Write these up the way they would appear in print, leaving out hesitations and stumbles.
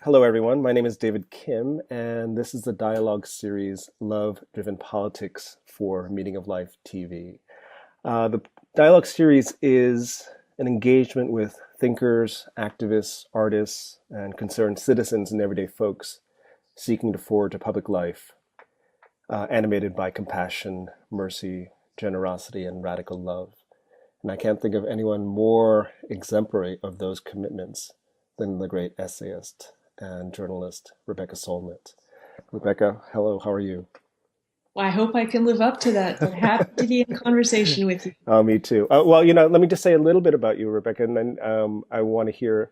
Hello, everyone. My name is David Kim, and this is the dialogue series Love Driven Politics for Meaning of Life TV. The dialogue series is an engagement with thinkers, activists, artists, and concerned citizens and everyday folks seeking to forward to public life, animated by compassion, mercy, generosity, and radical love. And I can't think of anyone more exemplary of those commitments than the great essayist and journalist Rebeccca Solnit. Rebecca, hello, how are you? Well, I hope I can live up to that. But happy to be in conversation with you. Oh, me too. Let me just say a little bit about you, Rebecca, and then I want to hear.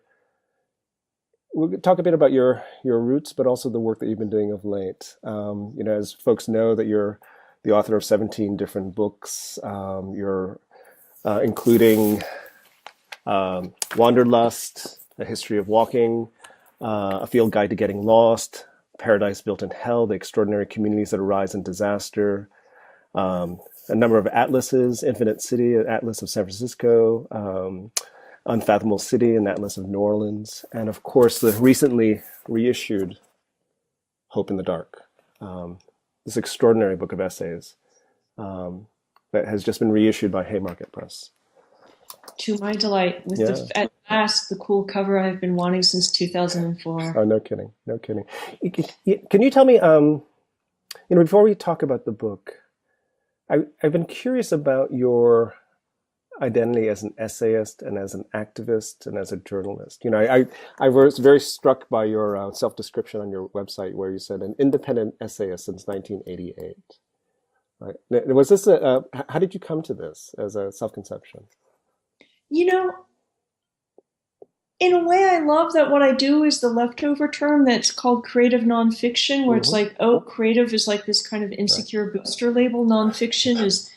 We'll talk a bit about your roots, but also the work that you've been doing of late. As folks know, that you're the author of 17 different books. You're including Wanderlust, A History of Walking, A Field Guide to Getting Lost, Paradise Built in Hell, The Extraordinary Communities That Arise in Disaster, a number of atlases, Infinite City, an atlas of San Francisco, Unfathomable City, an atlas of New Orleans, and of course the recently reissued Hope in the Dark, this extraordinary book of essays that has just been reissued by Haymarket Press. To my delight, with Yeah. at last the cool cover I've been wanting since 2004. Oh, no kidding, no kidding. Can you tell me, before we talk about the book, I've been curious about your identity as an essayist and as an activist and as a journalist. I was very struck by your self-description on your website where you said an independent essayist since 1988. Right? Was this how did you come to this as a self-conception? You know, in a way, I love that what I do is the leftover term that's called creative nonfiction, where it's Hmm. like, oh, creative is like this kind of Right. insecure booster label. Nonfiction is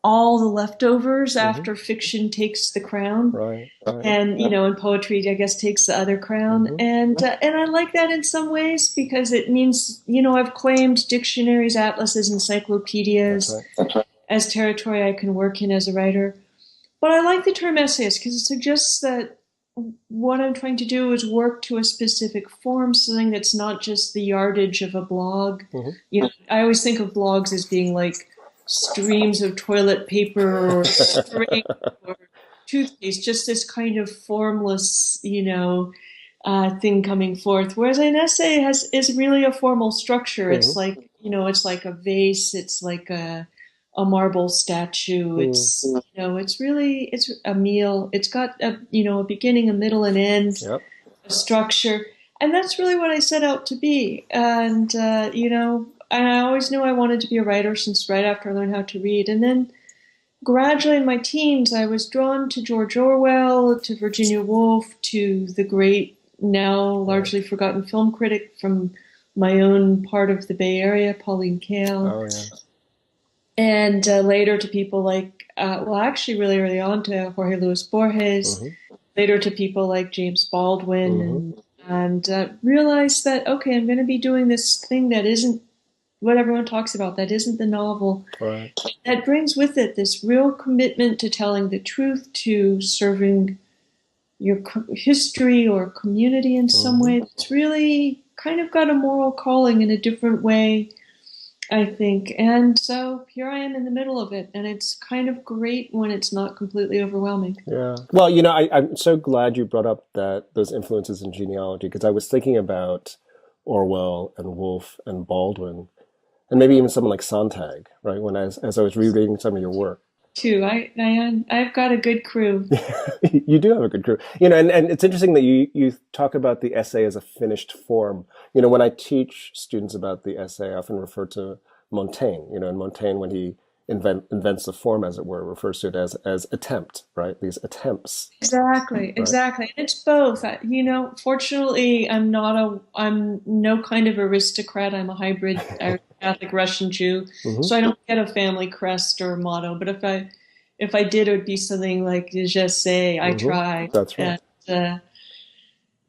all the leftovers Hmm. after fiction takes the crown. Right. Right. And in poetry, I guess takes the other crown, Hmm. and I like that in some ways because it means I've claimed dictionaries, atlases, That's encyclopedias right. as territory I can work in as a writer. But I like the term essayist because it suggests that what I'm trying to do is work to a specific form, something that's not just the yardage of a blog. Hmm. I always think of blogs as being like streams of toilet paper or string or toothpaste, just this kind of formless, thing coming forth. Whereas an essay is really a formal structure. It's Hmm. like, it's like a vase. It's like a marble statue. Hmm. It's a meal. It's got a beginning, a middle, and end, Yep. a structure. And that's really what I set out to be. And I always knew I wanted to be a writer since right after I learned how to read. And then gradually in my teens, I was drawn to George Orwell, to Virginia Woolf, to the great, now Right. largely forgotten film critic from my own part of the Bay Area, Pauline Kael, Oh, yeah. and later to people like, actually really early on to Jorge Luis Borges, Hmm. later to people like James Baldwin, Hmm. and realized that, okay, I'm going to be doing this thing that isn't what everyone talks about, that isn't the novel, Right. that brings with it this real commitment to telling the truth, to serving your history or community in some Hmm. way. It's really kind of got a moral calling in a different way, I think. And so here I am in the middle of it, and it's kind of great when it's not completely overwhelming. Yeah. Well, I'm so glad you brought up that those influences in genealogy because I was thinking about Orwell and Woolf and Baldwin and maybe even someone like Sontag, right? As I was rereading some of your work. Too, I've got a good crew. You do have a good crew. And it's interesting that you talk about the essay as a finished form. When I teach students about the essay, I often refer to Montaigne. And Montaigne, when he invents the form, as it were, refers to it as attempt, right? These attempts, Exactly, right? exactly. And it's both. Fortunately, I'm no kind of aristocrat. I'm a hybrid Irish Catholic Russian Jew, Hmm. so I don't get a family crest or motto. But if I did, it would be something like "Je sais," I Hmm. tried. That's right. And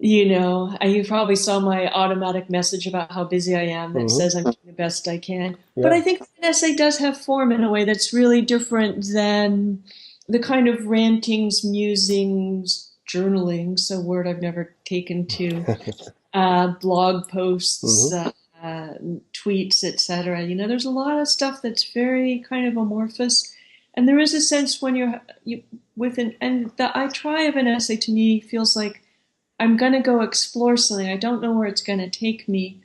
you probably saw my automatic message about how busy I am that Hmm. says I'm doing the best I can. But Yeah. I think an essay does have form in a way that's really different than the kind of rantings, musings, journaling, so a word I've never taken to. blog posts, Mm-hmm. tweets, etc. There's a lot of stuff that's very kind of amorphous, and there is a sense when you with an and the I try of an essay to me feels like I'm going to go explore something. I don't know where it's going to take me,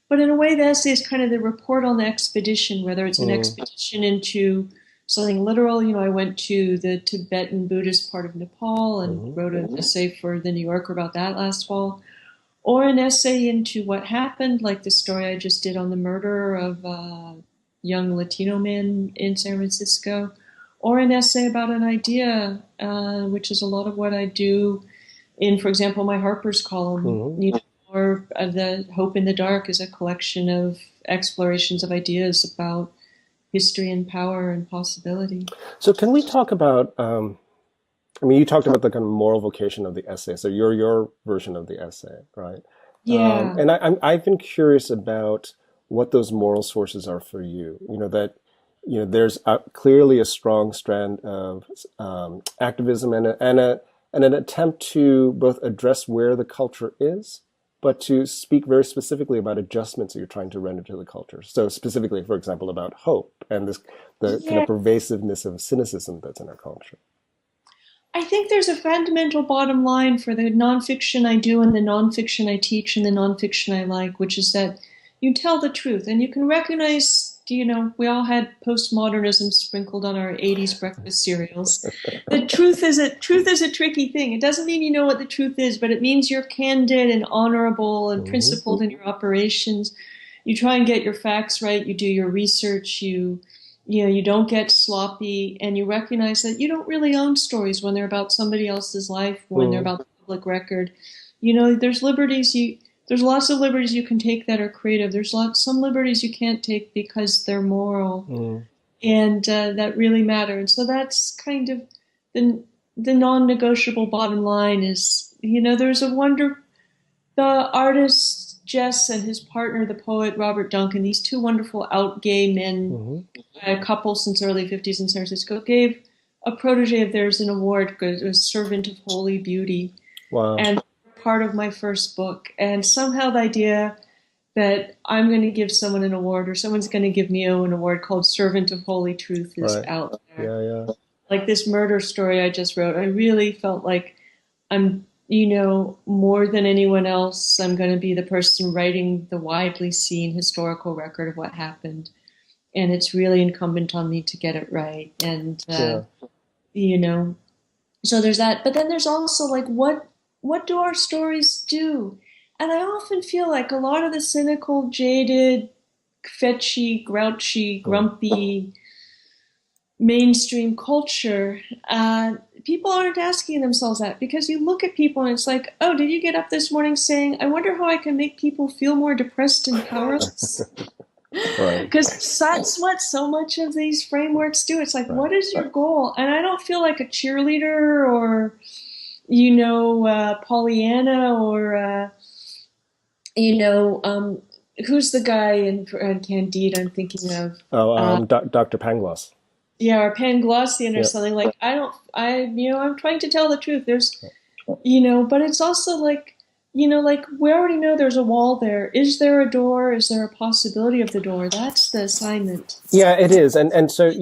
but in a way, the essay is kind of the report on the expedition, whether it's an expedition into something literal. I went to the Tibetan Buddhist part of Nepal and Mm-hmm. wrote an essay for the New Yorker about that last fall, or an essay into what happened, like the story I just did on the murder of a young Latino man in San Francisco, or an essay about an idea, which is a lot of what I do in, for example, my Harper's column. Mm-hmm. Or the Hope in the Dark is a collection of explorations of ideas about history and power and possibility. So can we talk about, you talked about the kind of moral vocation of the essay. So your version of the essay, right? Yeah. And I've been curious about what those moral sources are for you. There's clearly a strong strand of activism and an attempt to both address where the culture is, but to speak very specifically about adjustments that you're trying to render to the culture. So specifically, for example, about hope and the kind of Yeah. pervasiveness of cynicism that's in our culture. I think there's a fundamental bottom line for the nonfiction I do and the nonfiction I teach and the nonfiction I like, which is that you tell the truth and you can recognize, we all had postmodernism sprinkled on our 80s breakfast cereals. The truth is a tricky thing. It doesn't mean you know what the truth is, but it means you're candid and honorable and Hmm. principled in your operations. You try and get your facts right, you do your research, you don't get sloppy, and you recognize that you don't really own stories when they're about somebody else's life, when they're Mm, about the public record. There's lots of liberties you can take that are creative. Some liberties you can't take because they're moral, mm, and that really matter. And so that's kind of the the non-negotiable bottom line is, there's the artist Jess and his partner, the poet Robert Duncan, these two wonderful out gay men, hmm. a couple since the early 50s in San Francisco, gave a protege of theirs an award because it was Servant of Holy Beauty. Wow. And part of my first book. And somehow the idea that I'm going to give someone an award or someone's going to give me an award called Servant of Holy Truth is Right. out there. Yeah, yeah. Like this murder story I just wrote, I really felt like I'm, more than anyone else, I'm going to be the person writing the widely seen historical record of what happened. And it's really incumbent on me to get it right. And, Yeah. you know, so there's that. But then there's also like, what do our stories do? And I often feel like a lot of the cynical, jaded, fetchy, grouchy, Mm. grumpy mainstream culture, people aren't asking themselves that because you look at people and it's like, oh, did you get up this morning saying, I wonder how I can make people feel more depressed and powerless? Right. Because that's what so much of these frameworks do. It's like, Right. what is your goal? And I don't feel like a cheerleader or, Pollyanna or, who's the guy in Candide I'm thinking of? Oh, Uh, Dr. Pangloss. yeah, or Panglossian or Yeah. something. Like, I'm trying to tell the truth. But it's also like, like we already know there's a wall there. Is there a door? Is there a possibility of the door? That's the assignment. Yeah, it is. And so,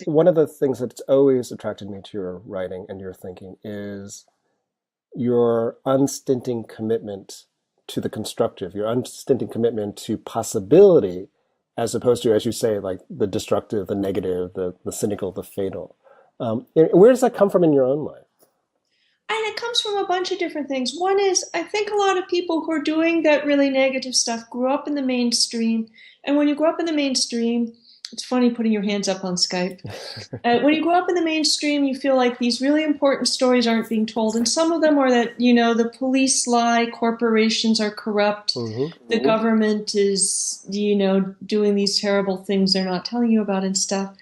one of the things that's always attracted me to your writing and your thinking is your unstinting commitment to the constructive, your unstinting commitment to possibility, as opposed to, as you say, like the destructive, the negative, the cynical, the fatal. Where does that come from in your own life? And it comes from a bunch of different things. One is, I think a lot of people who are doing that really negative stuff grew up in the mainstream. And when you grow up in the mainstream, it's funny putting your hands up on Skype. When you grow up in the mainstream, you feel like these really important stories aren't being told. And some of them are that, the police lie, corporations are corrupt, Hmm. the government is, doing these terrible things they're not telling you about and stuff.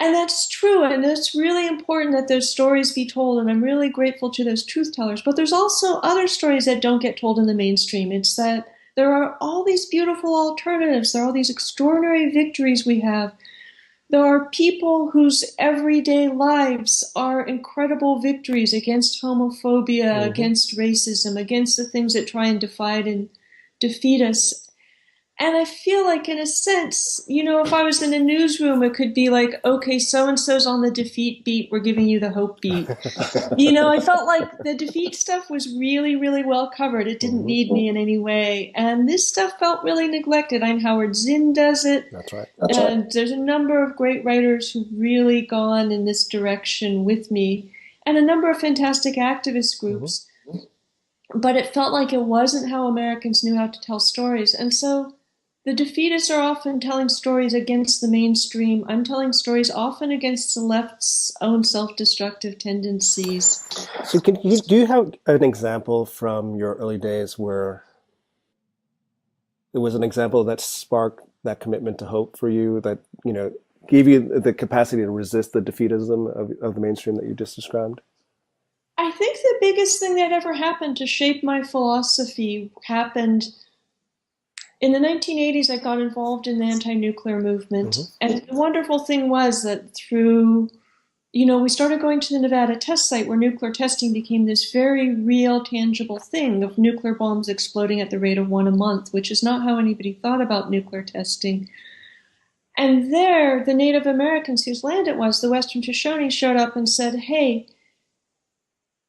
And that's true, and it's really important that those stories be told, and I'm really grateful to those truth tellers. But there's also other stories that don't get told in the mainstream. It's that there are all these beautiful alternatives, there are all these extraordinary victories we have There are people whose everyday lives are incredible victories against homophobia, against racism, against the things that try and divide and defeat us. And I feel like, in a sense, if I was in a newsroom, it could be like, okay, so-and-so's on the defeat beat, we're giving you the hope beat. I felt like the defeat stuff was really, really well covered. It didn't need me in any way. And this stuff felt really neglected. Howard Zinn does it. That's right. And there's a number of great writers who've really gone in this direction with me, and a number of fantastic activist groups. But it felt like it wasn't how Americans knew how to tell stories. And so the defeatists are often telling stories against the mainstream. I'm telling stories often against the left's own self-destructive tendencies. So do you have an example from your early days where there was an example that sparked that commitment to hope for you, that, gave you the capacity to resist the defeatism of the mainstream that you just described? I think the biggest thing that ever happened to shape my philosophy happened in the 1980s. I got involved in the anti-nuclear movement. And the wonderful thing was that through, we started going to the Nevada test site, where nuclear testing became this very real, tangible thing of nuclear bombs exploding at the rate of 1 a month, which is not how anybody thought about nuclear testing. And there, the Native Americans whose land it was, the Western Shoshone, showed up and said, hey,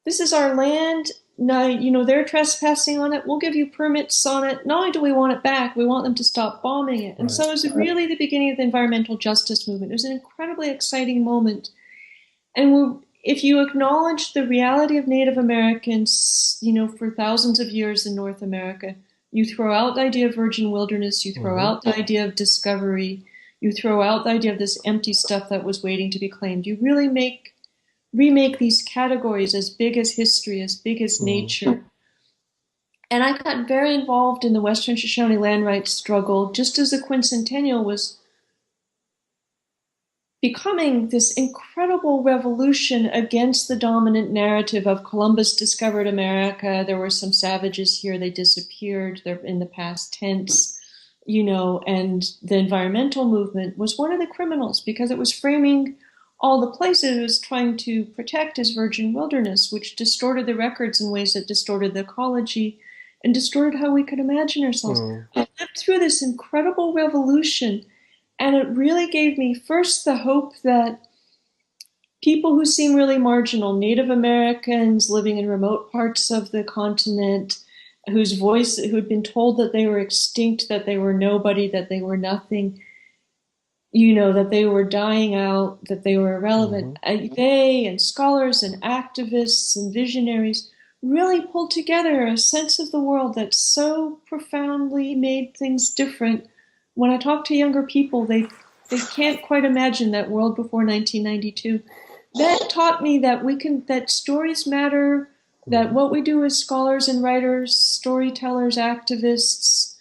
this is our land. Now, they're trespassing on it. We'll give you permits on it. Not only do we want it back, we want them to stop bombing it. And so it was really the beginning of the environmental justice movement. It was an incredibly exciting moment. And if you acknowledge the reality of Native Americans, for thousands of years in North America, you throw out the idea of virgin wilderness, you throw out the idea of discovery, you throw out the idea of this empty stuff that was waiting to be claimed. You really remake these categories as big as history, as big as nature. And I got very involved in the Western Shoshone land rights struggle, just as the quincentennial was becoming this incredible revolution against the dominant narrative of Columbus discovered America. There were some savages here, they disappeared, they're in the past tense, and the environmental movement was one of the criminals, because it was framing all the places it was trying to protect as virgin wilderness, which distorted the records in ways that distorted the ecology and distorted how we could imagine ourselves. I lived through this incredible revolution, and it really gave me first the hope that people who seem really marginal, Native Americans living in remote parts of the continent, who had been told that they were extinct, that they were nobody, that they were nothing, that they were dying out, that they were irrelevant. They and scholars and activists and visionaries really pulled together a sense of the world that so profoundly made things different. When I talk to younger people, they can't quite imagine that world before 1992. That taught me that stories matter, that what we do as scholars and writers, storytellers, activists,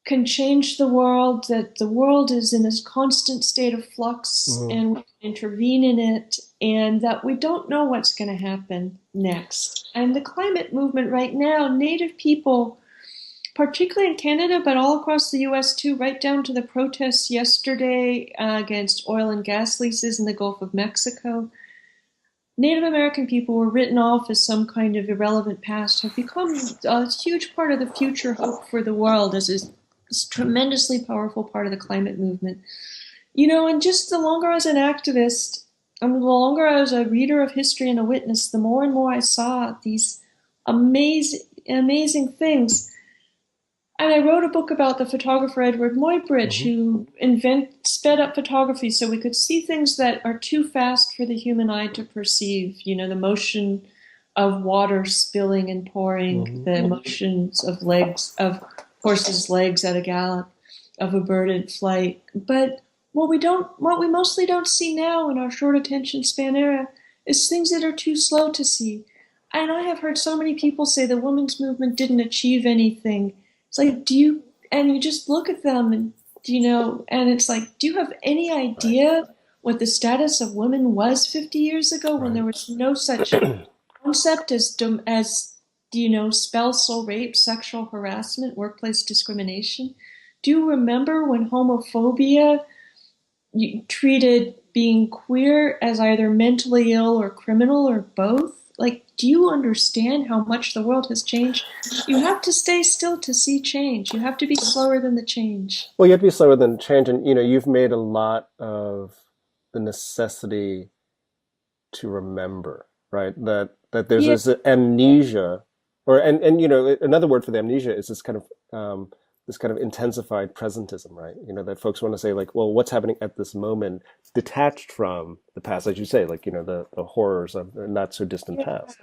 can change the world, that the world is in a constant state of flux and we can intervene in it, and that we don't know what's going to happen next. And the climate movement right now, Native people, particularly in Canada, but all across the US too, right down to the protests yesterday against oil and gas leases in the Gulf of Mexico, Native American people were written off as some kind of irrelevant past, have become a huge part of the future hope for the world as a tremendously powerful part of the climate movement. And just the longer I was an activist, the longer I was a reader of history and a witness, the more and more I saw these amazing things. And I wrote a book about the photographer Edward Muybridge, who sped up photography so we could see things that are too fast for the human eye to perceive. The motion of water spilling and pouring, the motions of horses' legs at a gallop, of a bird in flight. But what we mostly don't see now in our short attention span era is things that are too slow to see. And I have heard so many people say the women's movement didn't achieve anything. It's like, you just look at them and, and it's like, do you have any idea what the status of women was 50 years ago when there was no such concept as spousal rape, sexual harassment, workplace discrimination? Do you remember when homophobia treated being queer as either mentally ill or criminal or both. Like, do you understand how much the world has changed? You have to stay still to see change. You have to be slower than the change. Well, you have to be slower than change, and you've made a lot of the necessity to remember, right? That there's Yeah, this amnesia, or and another word for the amnesia is this kind of intensified presentism, right? That folks want to say like, well, what's happening at this moment, detached from the past, as you say, like the horrors of the not so distant yeah. past.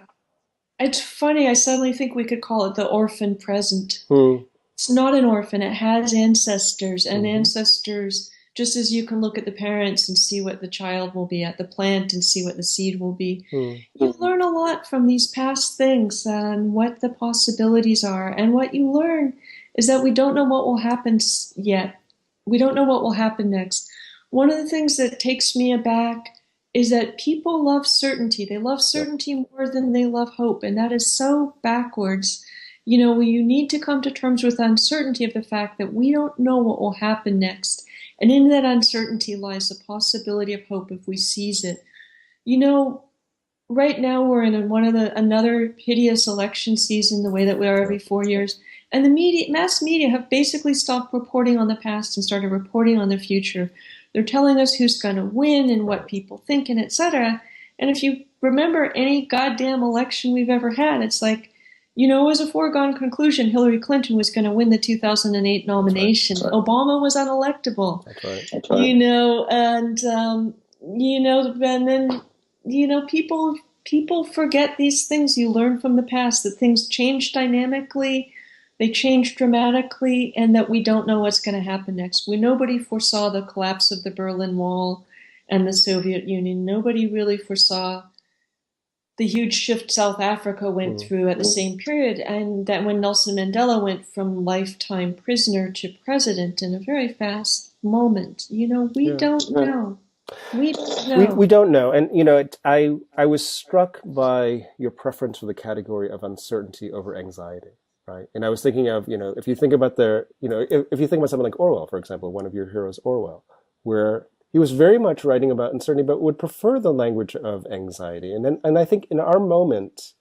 It's funny. I suddenly think we could call it the orphan present. Hmm. It's not an orphan. It has ancestors, and Hmm. ancestors, just as you can look at the parents and see what the child will be at the plant and see what the seed will be, Hmm. you learn a lot from these past things and what the possibilities are. And what you learn is that we don't know what will happen yet. We don't know what will happen next. One of the things that takes me aback is that people love certainty. They love Yep. certainty more than they love hope. And that is so backwards. You need to come to terms with uncertainty of the fact that we don't know what will happen next. And in that uncertainty lies the possibility of hope if we seize it. You know, right now we're in another hideous election season, the way that we are every 4 years. And the mass media have basically stopped reporting on the past and started reporting on the future. They're telling us who's going to win and what people think and etc. And if you remember any goddamn election we've ever had, it's like, it was a foregone conclusion Hillary Clinton was going to win the 2008 nomination. That's right. Obama was unelectable. That's right. That's right. And then, people forget these things. You learn from the past that things change dynamically, they change dramatically, and that we don't know what's going to happen next. Nobody foresaw the collapse of the Berlin Wall and the Soviet Union. Nobody really foresaw the huge shift South Africa went through at the same period, and that when Nelson Mandela went from lifetime prisoner to president in a very fast moment. We Yeah. don't know. We don't We know. we don't know, and I was struck by your preference for the category of uncertainty over anxiety, right? And I was thinking of if you think about if you think about someone like Orwell, for example, one of your heroes, Orwell, where he was very much writing about uncertainty, but would prefer the language of anxiety. And I think in our moment,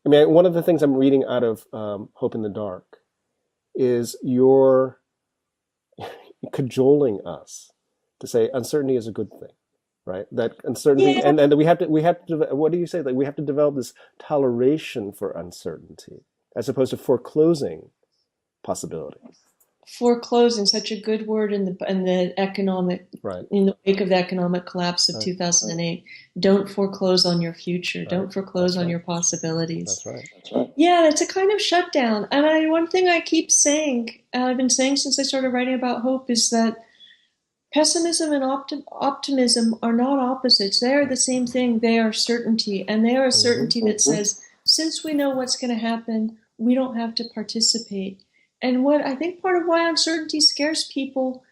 I mean, one of the things I'm reading out of Hope in the Dark is you're cajoling us to say uncertainty is a good thing, right? That uncertainty, Yeah, and we have to, what do you say? Like we have to develop this toleration for uncertainty as opposed to foreclosing possibility, foreclosing, such a good word right? in the wake of the economic collapse of Right. 2008. Don't foreclose on your future. Right. Don't foreclose That's on right. your possibilities. That's right. That's right. Yeah, it's a kind of shutdown. And one thing I keep saying, I've been saying since I started writing about hope, is that pessimism and optimism are not opposites. They are the same thing. They are certainty. And they are a certainty that says, since we know what's going to happen, we don't have to participate. And what I think part of why uncertainty scares people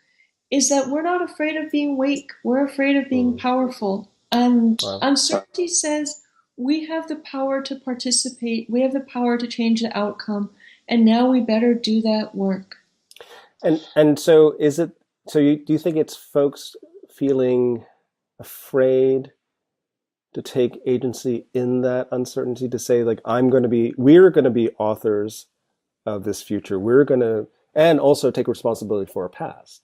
is that we're not afraid of being weak. We're afraid of being powerful. And Wow. uncertainty says we have the power to participate. We have the power to change the outcome. And now we better do that work. And so is it? So do you think it's folks feeling afraid to take agency in that uncertainty, to say like we're going to be authors of this future. We're going to, and also take responsibility for our past.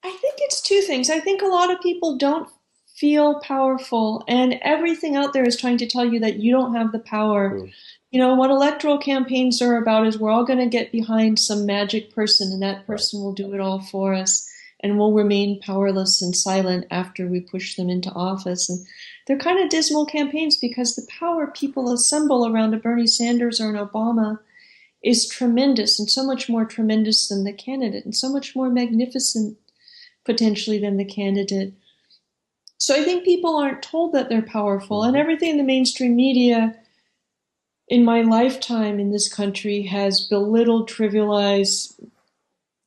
I think it's two things. I think a lot of people don't feel powerful, and everything out there is trying to tell you that you don't have the power. What electoral campaigns are about is we're all going to get behind some magic person, and that person will do it all for us, and we'll remain powerless and silent after we push them into office. And they're kind of dismal campaigns because the power people assemble around a Bernie Sanders or an Obama is tremendous, and so much more tremendous than the candidate, and so much more magnificent potentially than the candidate. So I think people aren't told that they're powerful, and everything in the mainstream media in my lifetime in this country has belittled, trivialized,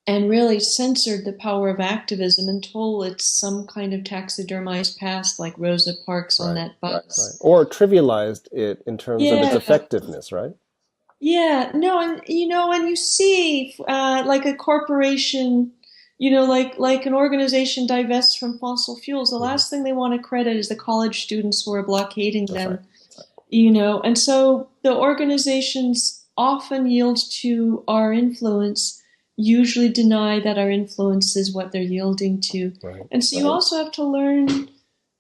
and really censored the power of activism until it's some kind of taxidermized past like Rosa Parks on that bus. Right. Or trivialized it in terms of its effectiveness, right? Yeah, no, and you see, like a corporation like an organization divests from fossil fuels, the Hmm. last thing they want to credit is the college students who are blockading That's right. them, and so the organizations often yield to our influence, usually deny that our influence is what they're yielding to. Right. And so you also have to learn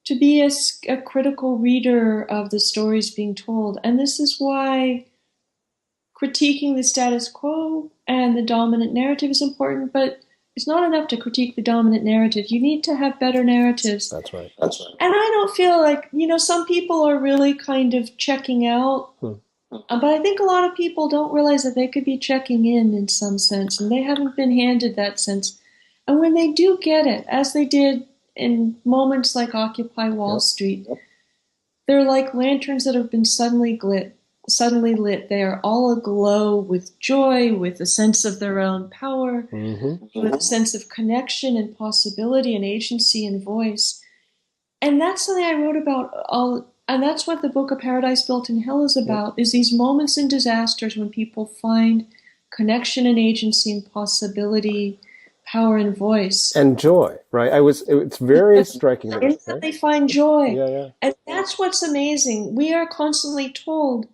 to be a critical reader of the stories being told. And this is why critiquing the status quo and the dominant narrative is important, but it's not enough to critique the dominant narrative. You need to have better narratives. That's right. And I don't feel like, some people are really kind of checking out, Hmm. but I think a lot of people don't realize that they could be checking in some sense, and they haven't been handed that sense. And when they do get it, as they did in moments like Occupy Wall Yep. Street, they're like lanterns that have been suddenly lit. They are all aglow with joy, with a sense of their own power, Hmm. with a sense of connection and possibility and agency and voice. And that's something I wrote about and that's what the book of Paradise Built in Hell is Yep. about, is these moments in disasters when people find connection and agency and possibility, power and voice. And joy, right? It's very striking to me, In that right? they find joy. Yeah, yeah. And that's what's amazing. We are constantly told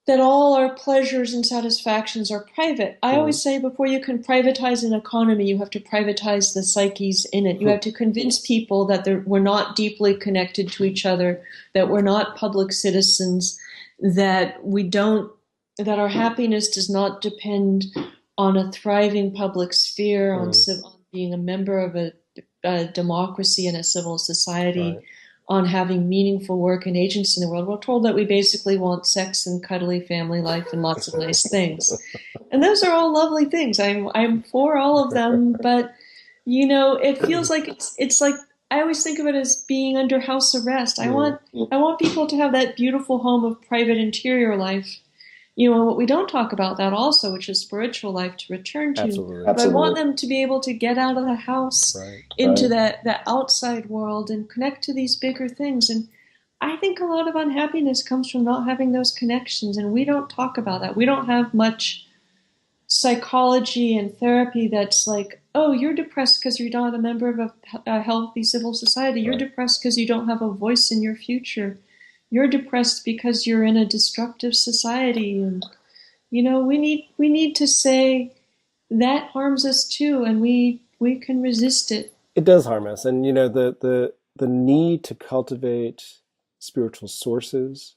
that all our pleasures and satisfactions are private. I Hmm. always say, before you can privatize an economy, you have to privatize the psyches in it. You have to convince people that we're not deeply connected to each other, that we're not public citizens, that that our happiness does not depend on a thriving public sphere, on Hmm. being a member of a democracy and a civil society, Right. on having meaningful work and agency in the world. We're told that we basically want sex and cuddly family life and lots of nice things. And those are all lovely things. I'm for all of them, but it feels like it's like, I always think of it as being under house arrest. Hmm. I want people to have that beautiful home of private interior life. What we don't talk about that also, which is spiritual life to return to. Absolutely. But I want them to be able to get out of the house Right. into that outside world and connect to these bigger things. And I think a lot of unhappiness comes from not having those connections, and we don't talk about that. We don't have much psychology and therapy that's like, oh, you're depressed because you're not a member of a healthy civil society. You're Right. depressed because you don't have a voice in your future. You're depressed because you're in a destructive society. And we need to say that harms us too, and we can resist it. It does harm us, and the need to cultivate spiritual sources,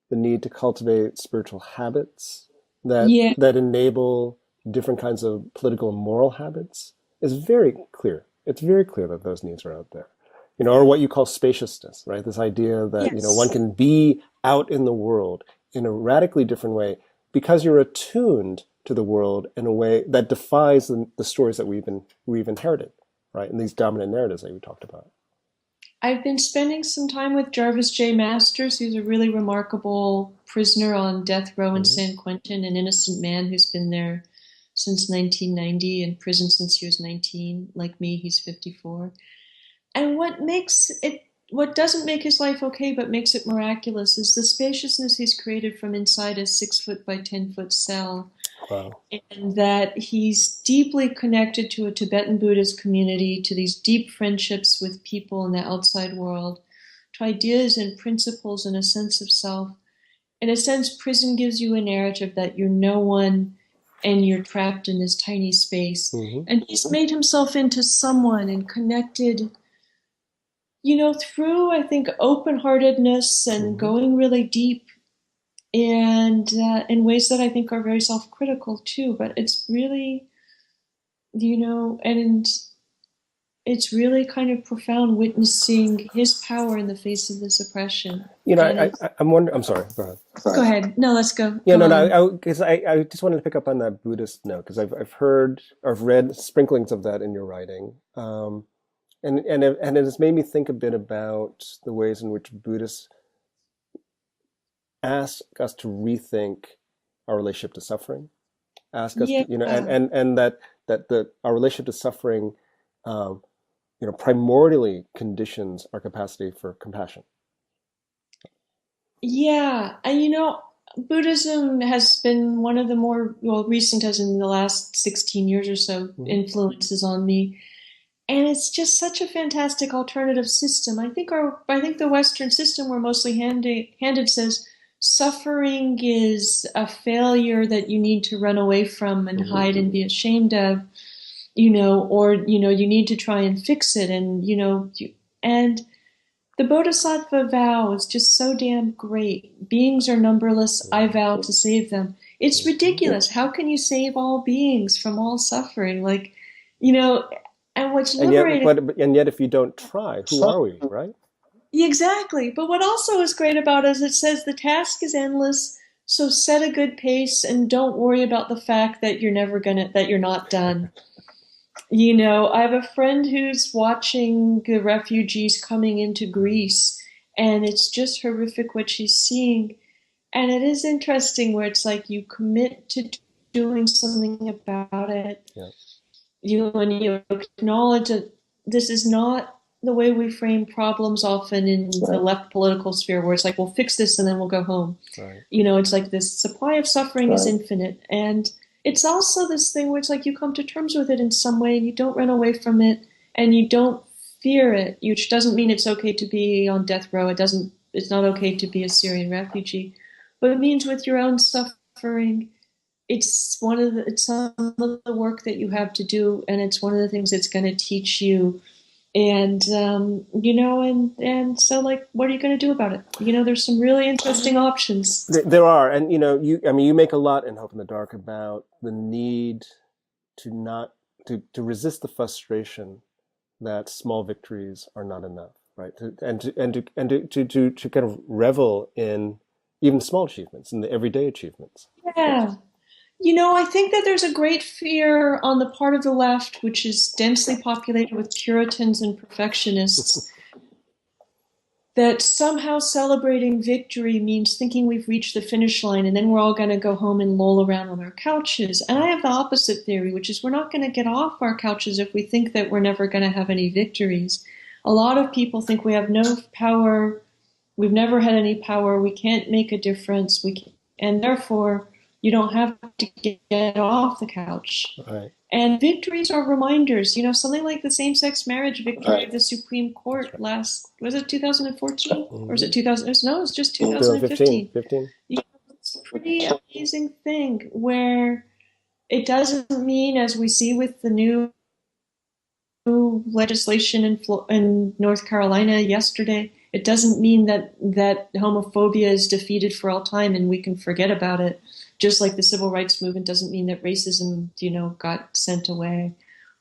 the need to cultivate spiritual habits Yeah, that enable different kinds of political and moral habits is very clear. It's very clear that those needs are out there. Or what you call spaciousness, right? This idea that, one yes. can be out in the world in a radically different way because you're attuned to the world in a way that defies the stories that we've inherited, right? And these dominant narratives that we talked about. I've been spending some time with Jarvis J. Masters, who's a really remarkable prisoner on death row in Hmm. San Quentin, an innocent man who's been there since 1990, in prison since he was 19. Like me, he's 54. And what doesn't make his life okay, but makes it miraculous, is the spaciousness he's created from inside a 6 foot by 10 foot cell, Wow. and that he's deeply connected to a Tibetan Buddhist community, to these deep friendships with people in the outside world, to ideas and principles and a sense of self. In a sense, prison gives you a narrative that you're no one and you're trapped in this tiny space. Hmm. And he's made himself into someone and connected, through, I think, open heartedness and Hmm. going really deep, and in ways that I think are very self critical too. But it's really, and it's really kind of profound witnessing his power in the face of this oppression. And I'm wondering. I'm sorry. Go ahead. go ahead. No, let's go. Yeah, Go no, on. no. Because I just wanted to pick up on that Buddhist note because I've heard or I've read sprinklings of that in your writing, and it has made me think a bit about the ways in which Buddhists ask us to rethink our relationship to suffering. Ask us Yeah. to, and that our relationship to suffering, um, primordially conditions our capacity for compassion. Yeah. And Buddhism has been one of the more, well, recent, as in the last 16 years or so, Mhm. influences on me. And it's just such a fantastic alternative system. I think the Western system we're mostly handed says suffering is a failure that you need to run away from and Mhm. hide and be ashamed of, or you need to try and fix it, and and the Bodhisattva vow is just so damn great. Beings are numberless. I vow to save them. It's Mhm. ridiculous. How can you save all beings from all suffering? Like, you know, and what's And yet, liberating. if you don't try, who are we, right? Exactly. But what also is great about it is it says the task is endless, so set a good pace and don't worry about the fact that that you're not done. I have a friend who's watching the refugees coming into Greece, and it's just horrific what she's seeing. And it is interesting where it's like you commit to doing something about it. Yeah. You acknowledge that this is not the way we frame problems often in the left political sphere, where it's like, we'll fix this and then we'll go home. Right. It's like this supply of suffering is infinite. And it's also this thing where it's like you come to terms with it in some way and you don't run away from it and you don't fear it, which doesn't mean it's okay to be on death row. It's not okay to be a Syrian refugee, but it means with your own suffering, it's some of the work that you have to do, and it's one of the things it's going to teach you. And and so, like, what are you going to do about it? There's some really interesting options. There are, and you make a lot in Hope in the Dark about the need to not to resist the frustration that small victories are not enough, right? To kind of revel in even small achievements, in the everyday achievements. Yeah. I think that there's a great fear on the part of the left, which is densely populated with Puritans and perfectionists, that somehow celebrating victory means thinking we've reached the finish line and then we're all going to go home and loll around on our couches. And I have the opposite theory, which is we're not going to get off our couches if we think that we're never going to have any victories. A lot of people think we have no power, we've never had any power, we can't make a difference, and therefore you don't have to get off the couch. Right. And victories are reminders. Something like the same-sex marriage victory of the Supreme Court was it 2014? Or was it 2000? No, it was just 2015. 15. It's a pretty amazing thing where it doesn't mean, as we see with the new legislation in North Carolina yesterday, it doesn't mean that homophobia is defeated for all time and we can forget about it. Just like the civil rights movement doesn't mean that racism, got sent away.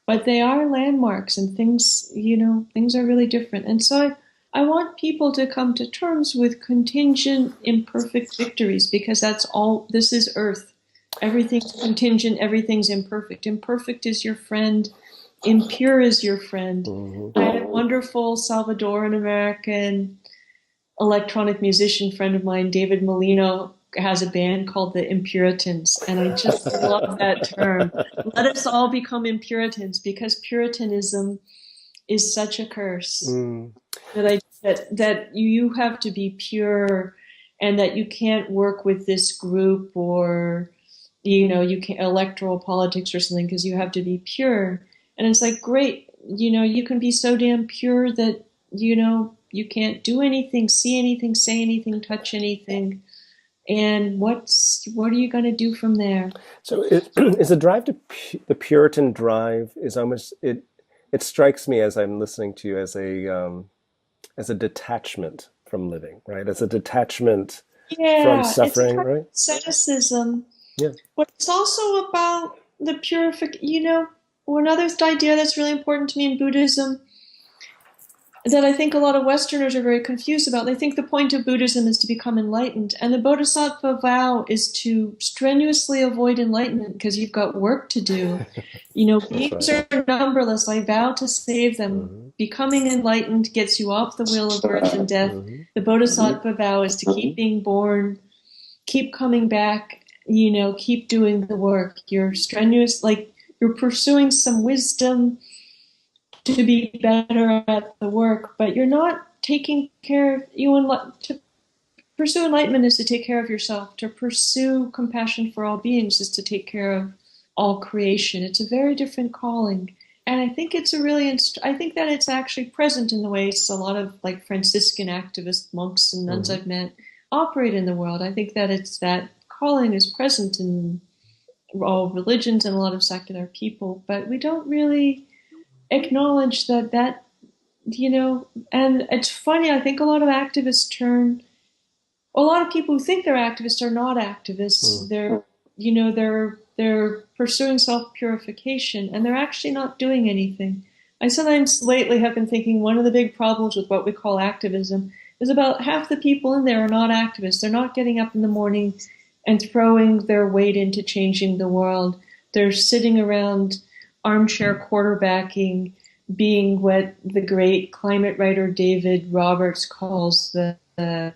But they are landmarks, and things are really different. And so I want people to come to terms with contingent, imperfect victories, because that's all. This is Earth. Everything's contingent. Everything's imperfect. Imperfect is your friend. Impure is your friend. Mm-hmm. I had a wonderful Salvadoran American electronic musician friend of mine, David Molino, has a band called the Impuritans, and I just love that term. Let us all become Impuritans, because Puritanism is such a curse. That you have to be pure, and that you can't work with this group, or you can't electoral politics or something, because you have to be pure. And it's like, great, you can be so damn pure that you can't do anything, see anything, say anything, touch anything. And what are you going to do from there? So is the drive to the Puritan drive is almost it. It strikes me as I'm listening to you as a detachment from living, right? As a detachment from Yeah, it's a suffering, kind of right? cynicism, Yeah. but it's also about the purification. Or another idea that's really important to me in Buddhism that I think a lot of Westerners are very confused about. They think the point of Buddhism is to become enlightened, and the Bodhisattva vow is to strenuously avoid enlightenment because you've got work to do. Beings right. are numberless. I vow to save them. Mm-hmm. Becoming enlightened gets you off the wheel of birth and death. Mm-hmm. The Bodhisattva vow is to keep being born, keep coming back, keep doing the work. You're strenuous, like you're pursuing some wisdom to be better at the work, but you're not taking care of you and to pursue enlightenment is to take care of yourself. To pursue compassion for all beings is to take care of all creation. It's a very different calling. And I think it's I think that it's actually present in the ways a lot of like Franciscan activist monks and nuns I've met operate in the world. I think that that calling is present in all religions and a lot of secular people, but we don't really acknowledge that, and it's funny, I think a lot of people who think they're activists are not activists. They're pursuing self-purification, and they're actually not doing anything. I sometimes lately have been thinking one of the big problems with what we call activism is about half the people in there are not activists. They're not getting up in the morning and throwing their weight into changing the world. They're sitting around armchair quarterbacking, being what the great climate writer David Roberts calls what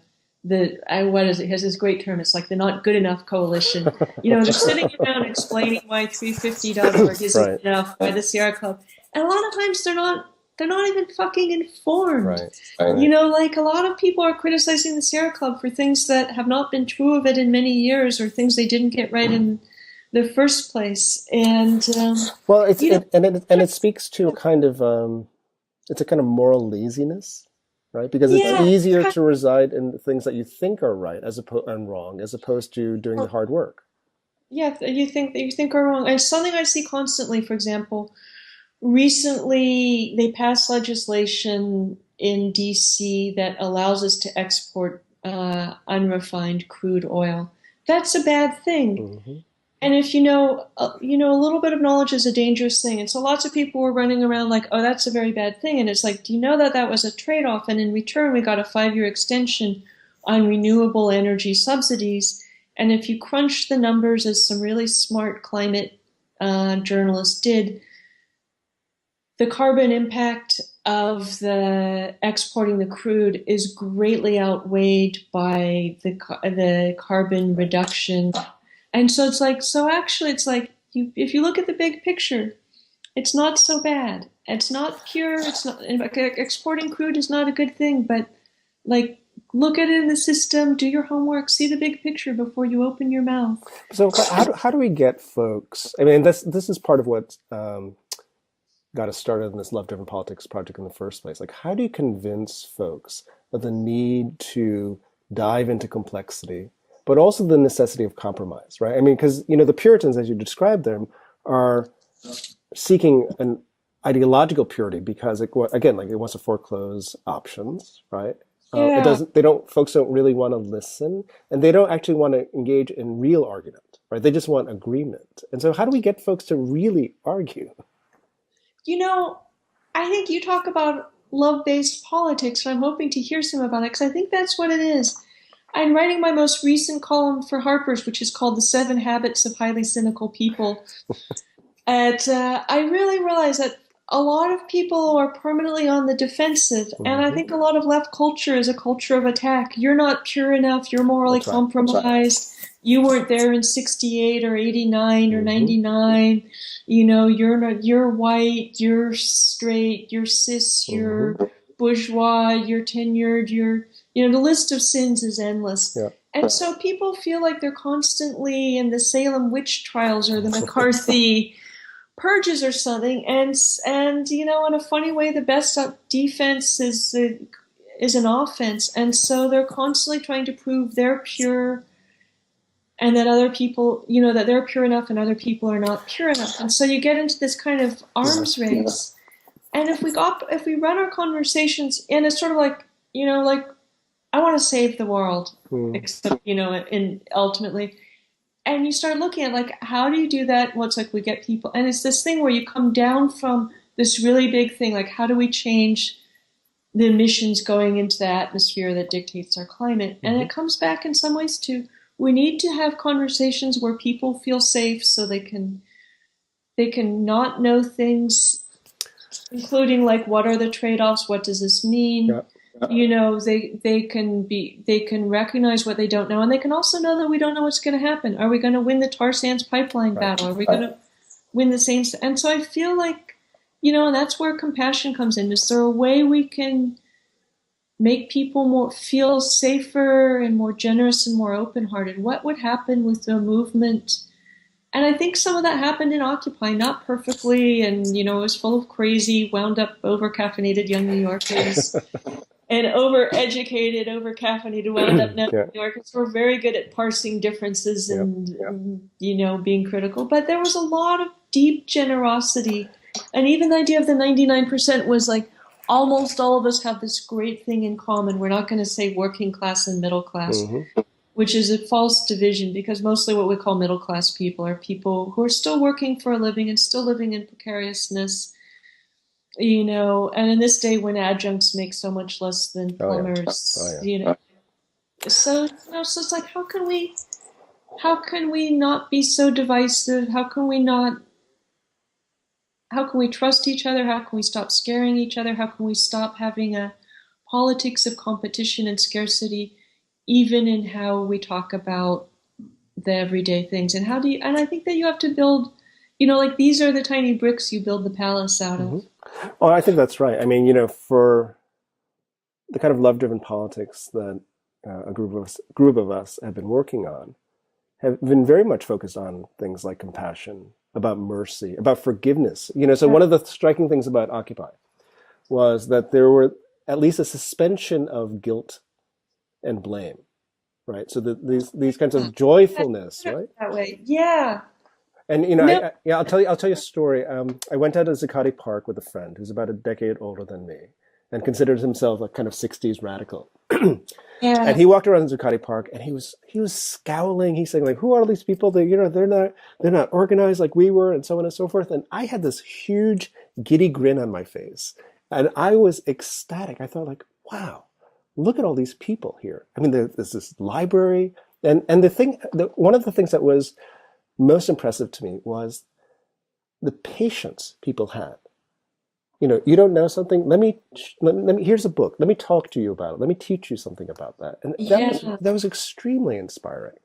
is it? He has this great term. It's like the not good enough coalition. They're sitting around explaining why 350.org isn't enough, by the Sierra Club. And a lot of times they're not even fucking informed. Right. Like a lot of people are criticizing the Sierra Club for things that have not been true of it in many years, or things they didn't get right in the first place. And it speaks to a kind of it's a kind of moral laziness, right? Because it's easier to reside in the things that you think are right and wrong, as opposed to doing the hard work. Yeah, you think are wrong. And something I see constantly, for example, recently they passed legislation in DC that allows us to export unrefined crude oil. That's a bad thing. Mm-hmm. And if a little bit of knowledge is a dangerous thing. And so lots of people were running around like, oh, that's a very bad thing. And it's like, do you know that was a trade-off? And in return, we got a 5-year extension on renewable energy subsidies. And if you crunch the numbers, as some really smart climate journalists did, the carbon impact of the exporting the crude is greatly outweighed by the carbon reduction. And so it's like, if you look at the big picture, it's not so bad. It's not pure. It's not, exporting crude is not a good thing, but like, look at it in the system, do your homework, see the big picture before you open your mouth. So how do we get folks, I mean, this is part of what got us started in this Love Driven Politics project in the first place. Like, how do you convince folks of the need to dive into complexity, but also the necessity of compromise, right? I mean, because, the Puritans, as you described them, are seeking an ideological purity because, it wants to foreclose options, right? Folks don't really want to listen, and they don't actually want to engage in real argument, right? They just want agreement. And so how do we get folks to really argue? I think you talk about love-based politics, and I'm hoping to hear some about it, because I think that's what it is. I'm writing my most recent column for Harper's, which is called The 7 Habits of Highly Cynical People. And I really realize that a lot of people are permanently on the defensive, and I think a lot of left culture is a culture of attack. You're not pure enough. You're morally compromised. You weren't there in 68 or 89 or 99. You're white, you're straight, you're cis, you're bourgeois, you're tenured, the list of sins is endless. Yeah. And so people feel like they're constantly in the Salem witch trials or the McCarthy purges or something. And in a funny way, the best defense is an offense. And so they're constantly trying to prove they're pure, and that other people, that they're pure enough and other people are not pure enough. And so you get into this kind of arms race. And if we run our conversations, and it's sort of like, I want to save the world, except, and ultimately, and you start looking at like, how do you do that? What's like, we get people, and it's this thing where you come down from this really big thing, like how do we change the emissions going into the atmosphere that dictates our climate? And it comes back in some ways to, we need to have conversations where people feel safe so they can not know things, including like, what are the trade-offs? What does this mean? Yeah. They can recognize what they don't know, and they can also know that we don't know what's going to happen. Are we going to win the tar sands pipeline battle? Are we going to win the same? And so I feel like, and that's where compassion comes in. Is there a way we can make people more feel safer and more generous and more open-hearted? What would happen with the movement? And I think some of that happened in Occupy, not perfectly, and it was full of crazy, wound up, over-caffeinated young New Yorkers and over-educated, over-caffeinated, wound up New Yorkers who were very good at parsing differences and being critical. But there was a lot of deep generosity, and even the idea of the 99% was like, almost all of us have this great thing in common. We're not going to say working class and middle class, which is a false division, because mostly what we call middle class people are people who are still working for a living and still living in precariousness, and in this day when adjuncts make so much less than plumbers, so it's like, how can we not be so divisive? How can we trust each other? How can we stop scaring each other? How can we stop having a politics of competition and scarcity, even in how we talk about the everyday things? And and I think that you have to build, like, these are the tiny bricks you build the palace out of. Well, I think that's right. I mean, for the kind of love-driven politics that a group of us have been working on, have been very much focused on things like compassion, about mercy, about forgiveness. So one of the striking things about Occupy was that there were at least a suspension of guilt and blame, right? So these kinds of joyfulness, right? That way, yeah. And I'll tell you a story. I went out to Zuccotti Park with a friend who's about a decade older than me, and considered himself a kind of '60s radical. And he walked around Zuccotti Park, and he was scowling. He's saying, like, "Who are all these people? They're not organized like we were," and so on and so forth. And I had this huge giddy grin on my face, and I was ecstatic. I thought, like, wow, look at all these people here. I mean, there's this library, and one of the things that was most impressive to me was the patience people had. You don't know something. Let me. Here's a book. Let me talk to you about it. Let me teach you something about that. And that was extremely inspiring.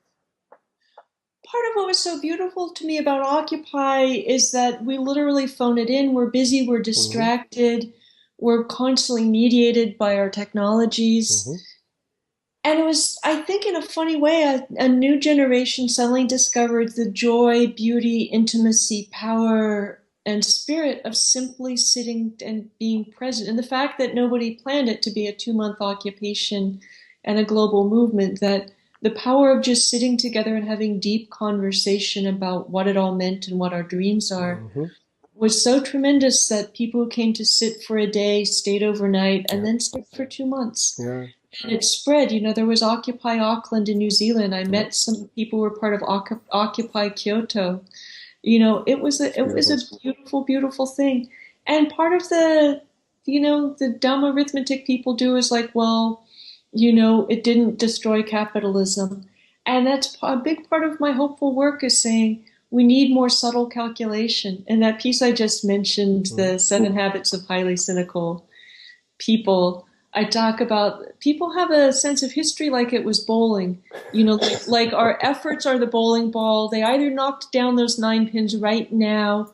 Part of what was so beautiful to me about Occupy is that we literally phone it in. We're busy. We're distracted. We're constantly mediated by our technologies. And it was, I think, in a funny way, a new generation suddenly discovered the joy, beauty, intimacy, power, and spirit of simply sitting and being present. And the fact that nobody planned it to be a 2-month occupation and a global movement, that the power of just sitting together and having deep conversation about what it all meant and what our dreams are was so tremendous that people who came to sit for a day stayed overnight and then stayed for 2 months. Yeah. And it spread. There was Occupy Auckland in New Zealand. I met some people who were part of Occupy Kyoto. It was a beautiful, beautiful thing. And part of the dumb arithmetic people do is like, well, it didn't destroy capitalism. And that's a big part of my hopeful work, is saying we need more subtle calculation. And that piece I just mentioned, the 7 Habits of Highly Cynical People, I talk about people have a sense of history like it was bowling. Like our efforts are the bowling ball. They either knocked down those 9 pins right now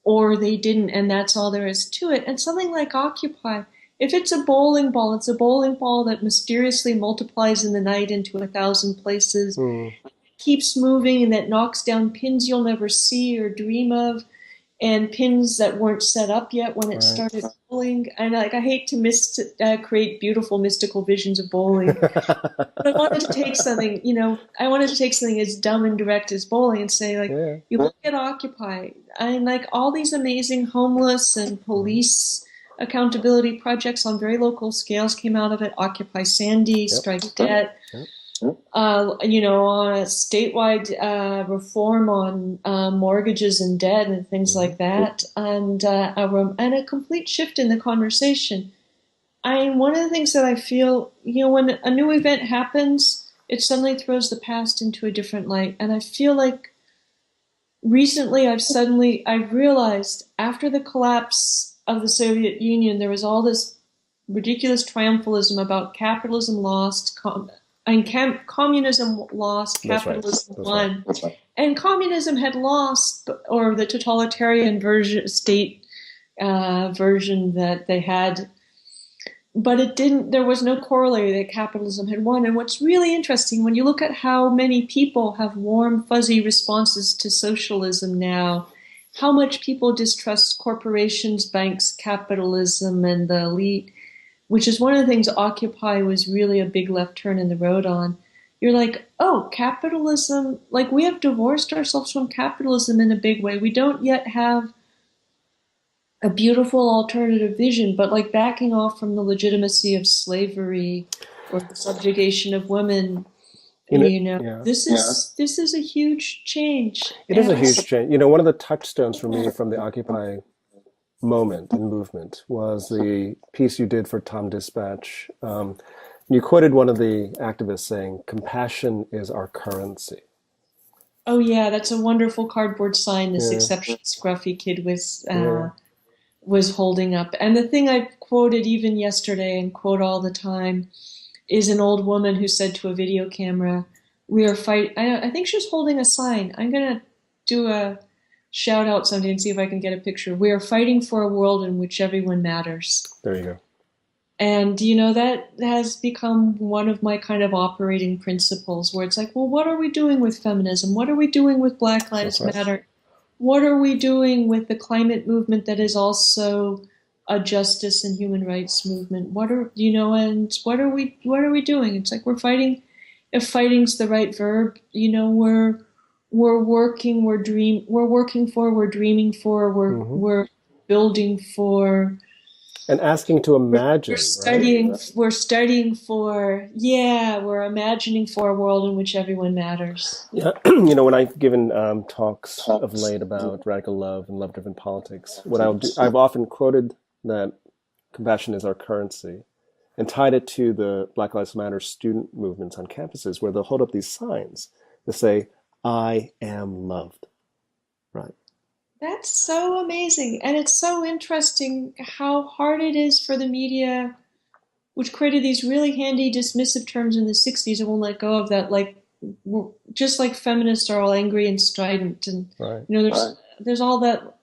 or they didn't, and that's all there is to it. And something like Occupy, if it's a bowling ball, it's a bowling ball that mysteriously multiplies in the night into 1,000 places, keeps moving, and that knocks down pins you'll never see or dream of, and pins that weren't set up yet when it started bowling. And I hate to create beautiful mystical visions of bowling. But I wanted to take something, as dumb and direct as bowling and say, like, you look at Occupy, and like all these amazing homeless and police accountability projects on very local scales came out of it. Occupy Sandy, Strike Debt. On a statewide reform on mortgages and debt and things like that, and a complete shift in the conversation. One of the things that I feel, when a new event happens, it suddenly throws the past into a different light. And I feel like recently I've realized after the collapse of the Soviet Union, there was all this ridiculous triumphalism about capitalism lost, communism lost, capitalism won. That's right. And communism had lost, or the totalitarian version that they had but it didn't, there was no corollary that capitalism had won. And what's really interesting, when you look at how many people have warm, fuzzy responses to socialism now, how much people distrust corporations, banks, capitalism, and the elite, which is one of the things Occupy was really a big left turn in the road on. You're like, oh, capitalism, like we have divorced ourselves from capitalism in a big way. We don't yet have a beautiful alternative vision, but like backing off from the legitimacy of slavery or the subjugation of women, Yeah. this is a huge change. It is a huge change. One of the touchstones for me from the Occupy moment and movement was the piece you did for Tom Dispatch. You quoted one of the activists saying, "Compassion is our currency." Oh yeah, that's a wonderful cardboard sign this Yeah. exceptionally scruffy kid Yeah. was holding up. And the thing I quoted even yesterday and quote all the time is an old woman who said to a video camera, "We are fight." I think she was holding a sign. I'm gonna do a shout out someday and see if I can get a picture. "We are fighting for a world in which everyone matters." There you go. And that has become one of my kind of operating principles, where it's like, well, what are we doing with feminism? What are we doing with Black Lives That's right. Matter? What are we doing with the climate movement that is also a justice and human rights movement? And what are we doing? It's like we're fighting. If fighting's the right verb, we're working, we're working for, we're dreaming for, we're building for. And asking to imagine, We're studying for, we're imagining for a world in which everyone matters. Yeah, when I've given talks of late about radical love and love-driven politics, what I'll do, I've often quoted that compassion is our currency, and tied it to the Black Lives Matter student movements on campuses, where they'll hold up these signs that say, "I am loved," right? That's so amazing. And it's so interesting how hard it is for the media, which created these really handy dismissive terms in the 60s and won't let go of that. Like, just like feminists are all angry and strident. And, Right. There's all that.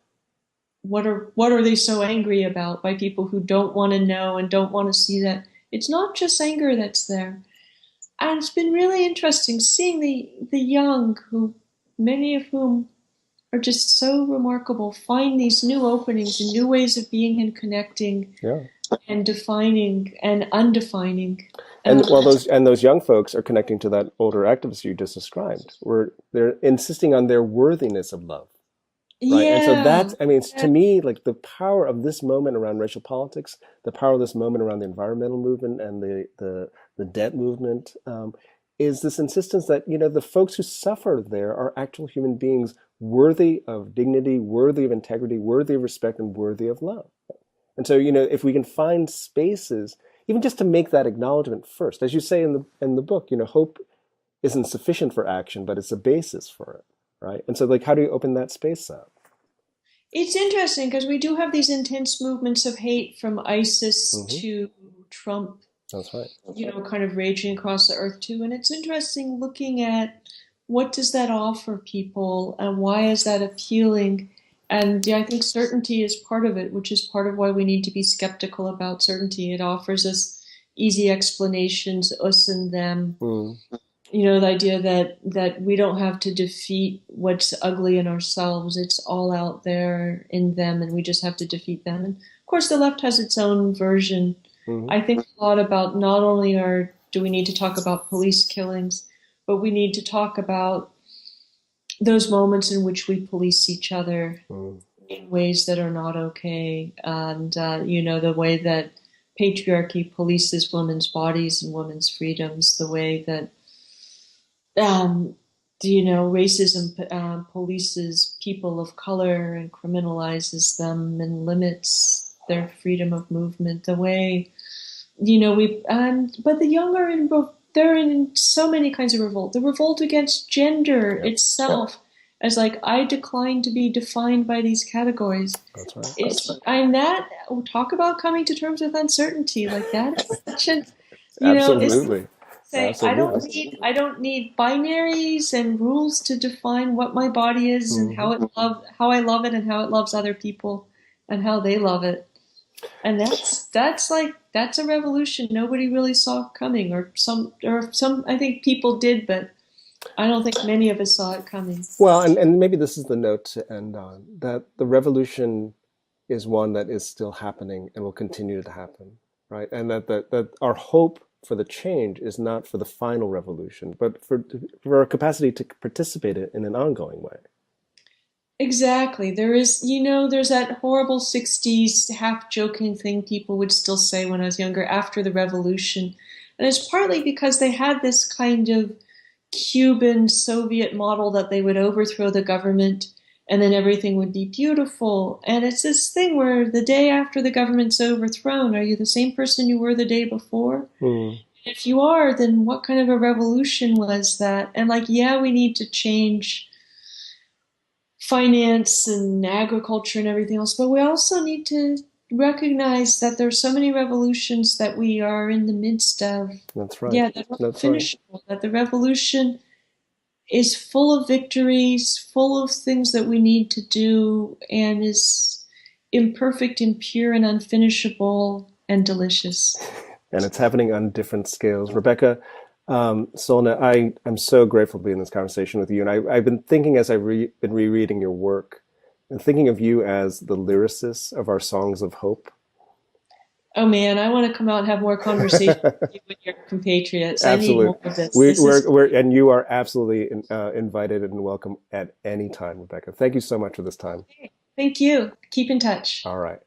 What are they so angry about by people who don't want to know and don't want to see that? It's not just anger that's there. And it's been really interesting seeing the young, who many of whom are just so remarkable, find these new openings and new ways of being and connecting and defining and undefining. And those young folks are connecting to that older activist you just described, where they're insisting on their worthiness of love. Right. And so that's, to me, like the power of this moment around racial politics, the power of this moment around the environmental movement and the debt movement, is this insistence that, the folks who suffer there are actual human beings worthy of dignity, worthy of integrity, worthy of respect, and worthy of love. And so, if we can find spaces, even just to make that acknowledgement first, as you say in the book, hope isn't sufficient for action, but it's a basis for it. Right. And so, like, how do you open that space up? It's interesting because we do have these intense movements of hate from ISIS to Trump. That's right. Kind of raging across the earth too. And it's interesting looking at what does that offer people and why is that appealing? And I think certainty is part of it, which is part of why we need to be skeptical about certainty. It offers us easy explanations, us and them. The idea that we don't have to defeat what's ugly in ourselves. It's all out there in them, and we just have to defeat them. And of course, the left has its own version. I think a lot about not only do we need to talk about police killings, but we need to talk about those moments in which we police each other in ways that are not okay. And, the way that patriarchy polices women's bodies and women's freedoms, the way that racism polices people of color and criminalizes them and limits their freedom of movement. The way, but the young are they're in so many kinds of revolt. The revolt against gender itself, as like, I decline to be defined by these categories. That's right. Talk about coming to terms with uncertainty. Like that is such an, Absolutely. Absolutely. I don't need binaries and rules to define what my body is and how I love it and how it loves other people and how they love it. And that's that's a revolution nobody really saw coming, or some I think people did, but I don't think many of us saw it coming. Well, and maybe this is the note to end on, that the revolution is one that is still happening and will continue to happen, right? And that our hope for the change is not for the final revolution, but for our capacity to participate in an ongoing way. Exactly. There's that horrible 60s half joking thing people would still say when I was younger after the revolution. And it's partly because they had this kind of Cuban Soviet model that they would overthrow the government and then everything would be beautiful. And it's this thing where the day after the government's overthrown, are you the same person you were the day before? Mm. If you are, then what kind of a revolution was that? And like, yeah, we need to change finance and agriculture and everything else, but we also need to recognize that there's so many revolutions that we are in the midst of. That's right. Yeah, that are That's right. finishable, that the revolution is full of victories, full of things that we need to do, and is imperfect and pure and unfinishable and delicious. And it's happening on different scales. Rebecca Solnit, I'm so grateful to be in this conversation with you. And I've been thinking as been rereading your work and thinking of you as the lyricist of our songs of hope. Oh man, I want to come out and have more conversations with you and your compatriots. I need Absolutely. more of this. And you are absolutely invited and welcome at any time, Rebecca. Thank you so much for this time. Thank you. Keep in touch. All right.